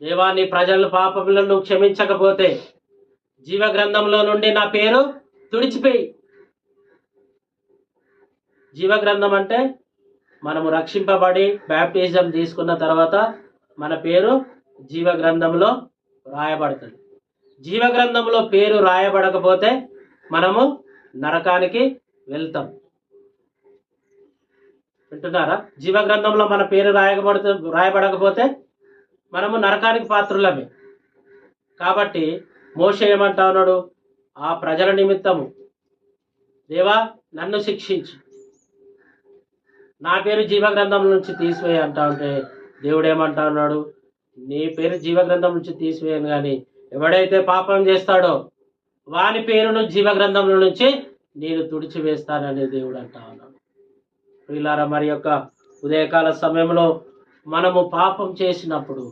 దేవా, నీ ప్రజల పాపములను క్షమించకపోతే జీవ గ్రంథంలో నుండి నా పేరు తుడిచిపోయి. జీవ గ్రంథం అంటే మనము రక్షింపబడి బ్యాప్టిజం తీసుకున్న తర్వాత మన పేరు జీవ గ్రంథంలో రాయబడుతుంది. జీవ గ్రంథంలో పేరు రాయబడకపోతే మనము నరకానికి వెళ్తాం. వింటున్నారా? జీవ గ్రంథంలో మన పేరు రాయబడకపోతే మనము నరకానికి పాత్రులమే. కాబట్టి మోషే ఏమంటా ఉన్నాడు? ఆ ప్రజల నిమిత్తము దేవా నన్ను శిక్షించు, నా పేరు జీవ గ్రంథం నుంచి తీసివేయి అంటా ఉంటే దేవుడు ఏమంటా ఉన్నాడు? నీ పేరు జీవ గ్రంథం నుంచి తీసివేయను, కానీ ఎవడైతే పాపం చేస్తాడో వాని పేరును జీవ గ్రంథంలో నుంచి నేను తుడిచివేస్తానని దేవుడు అంటా ఉన్నాడు. ప్రియులారా, మరి యొక్క ఉదయకాల సమయంలో మనము పాపం చేసినప్పుడు